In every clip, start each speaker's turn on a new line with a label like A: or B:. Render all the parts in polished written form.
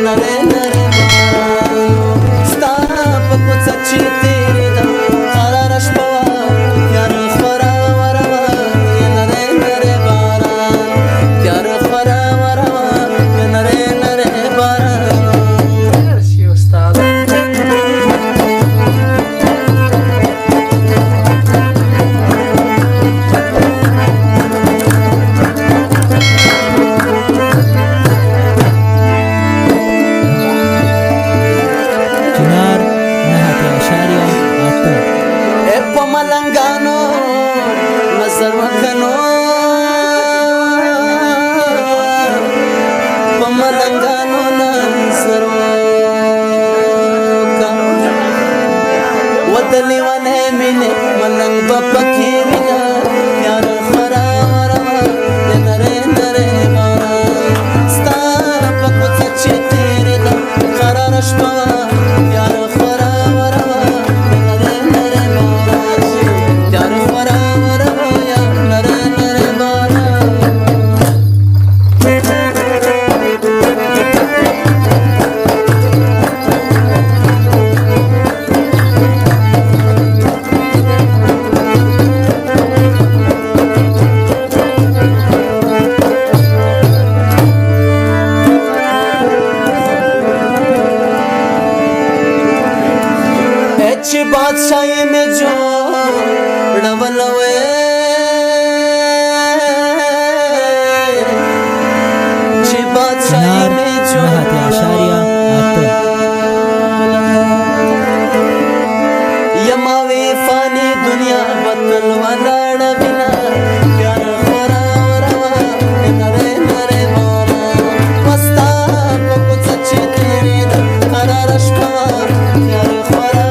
A: नरे नरे बारान स्ता په کوڅه چې تېرېده قراره شپه وه تیاره خوره وره وه نری نری باران تیاره خوره وره وه نری نری باران شي استاد لیوانه مینه ملنګ په پکې وینا یار خورا ورما نره نره باران ستا په کوڅه چې تېرېده قراره شپه یار خورا ورما نره نره باران یار خورا ورما یار نره نره باران چې بادشاہي میں جو ډولوي چې بادشاہي میں جو یما وی فانی دنیا بدل ولاړ بنا پیار خورا وروا نره نره مورا مستا په کوڅه چې تېرېده قراره شپه پیار خورا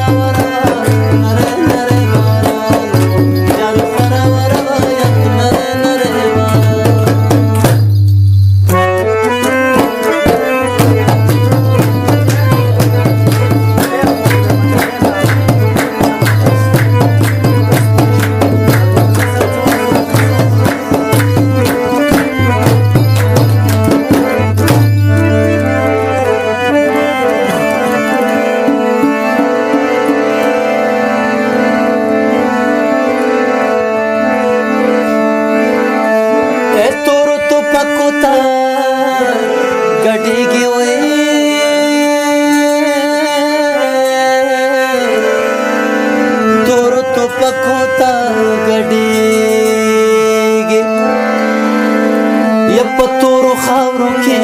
A: गड़ेगी ओए तोर तो पकोता गड़ेगी यप तोरो खावरो के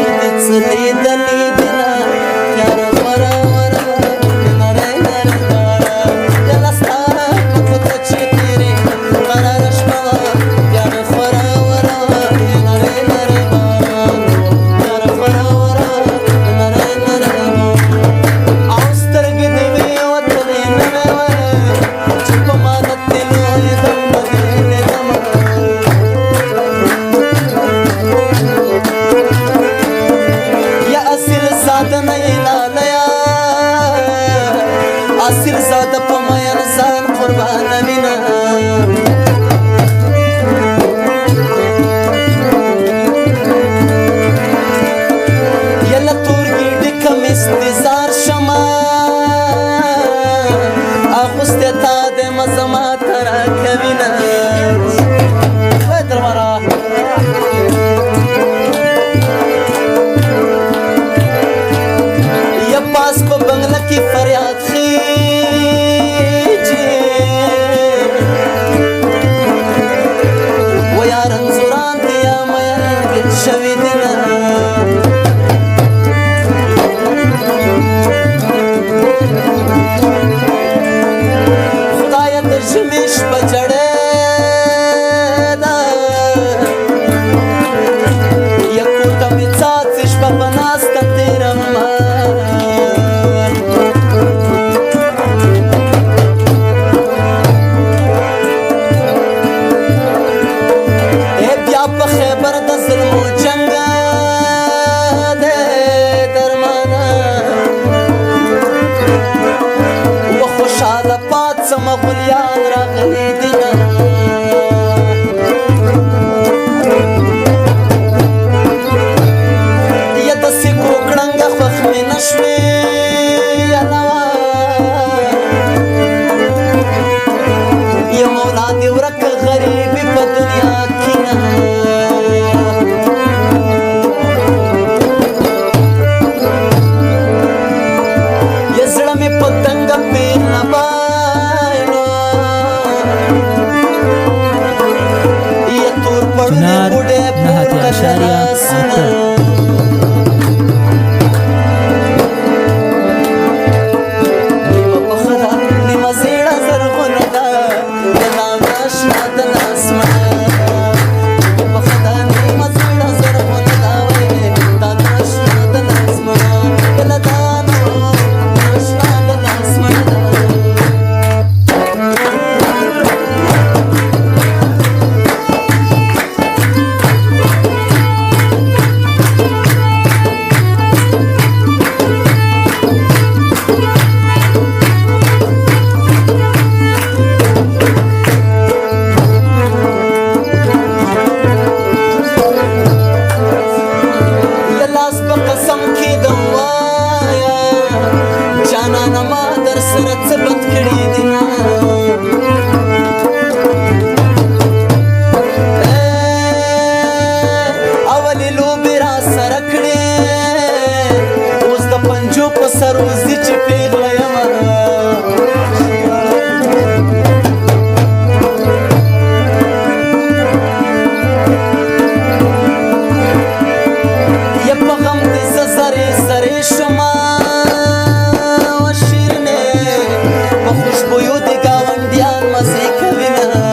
A: चले दली दिला यार वरा वरा नरे नरे तारा जलस्ता पकोता चेतेरे करार शवा यार वरा वरा नरे नरे سروزي چې پیغله یمه یا په غم دې زه زرې زرې شمه و شیرینې په خوشبویو دې ګاونډیان مزې کوینه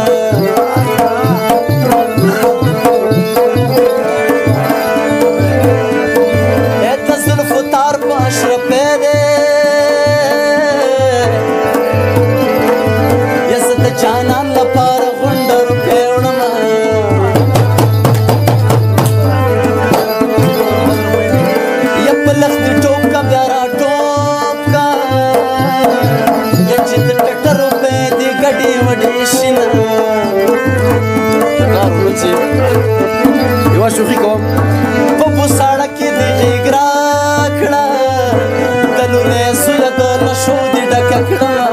A: جانان لپاره غونډه روپۍ وړمه یا په لښتې ټوپ کا بیا راټوپ کا یا چې د ټټر روپۍ دې ګډې وډې شینه
B: یوه شوخي کوم
A: په بوساړه کې دې غېږ راکړه د لولی زویه د نشو دې ډکه کړمه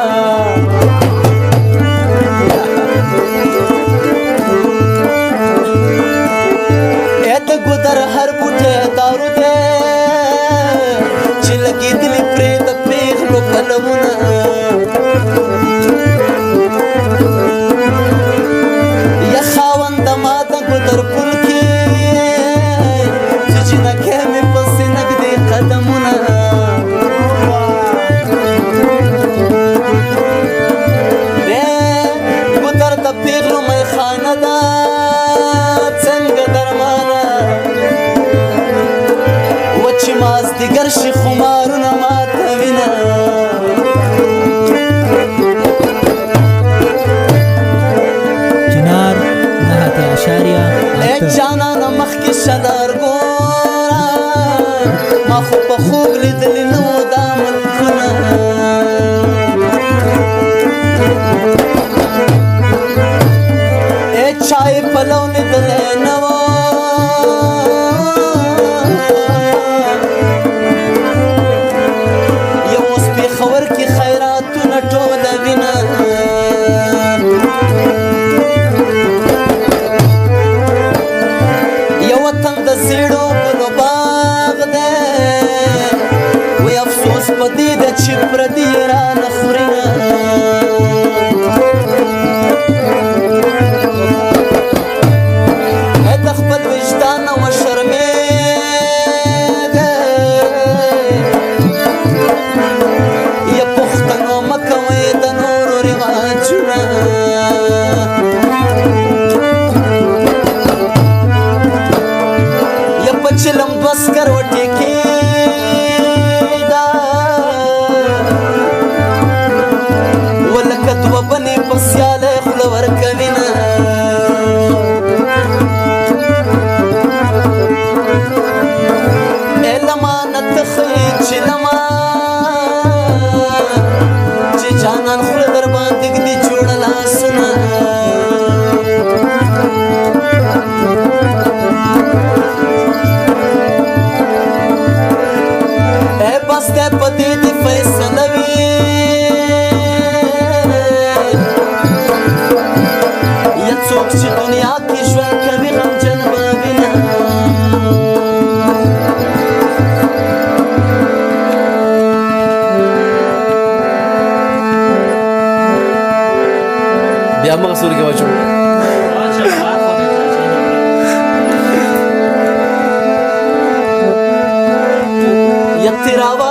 A: ګودر هر بوټی دارو دی چې لګېدلي پرې د پیغلو پلونه یا خاونده ما د ګودر پل کې چې جنکۍ مې پسې نږدې قدمونه ګودر د پیغلو میخانه ده څنګه درمانه چې مازدیګر شي خمارونه ماته وینه
C: چنار 9.8
A: جانانه مخکې شه لرګوره ما خو په خوب لیدلي نه وو دا ملکونه چا یې پلو لیدلی نه وو خور کی خیراتونه ټوله وینه یو وطن د زیړو ګلو باغ دی وی افسوس په دې ده چې پردي یې رانه خورینه د خپل وجدان وشرمېږه چلم بس کروټې کېده ولکه دوه بنې په سیالی خوله ورکوینه ای لما نه تخی چې لما چې جانان خوله در باندې ږدي جوړه لاسونه بس ده په دې دې فیصله وي یا څوک چې دنیا کې ژوند کوي غمجن به وینه
B: بیا همغه سوري کې واچوم
A: یا تیراوه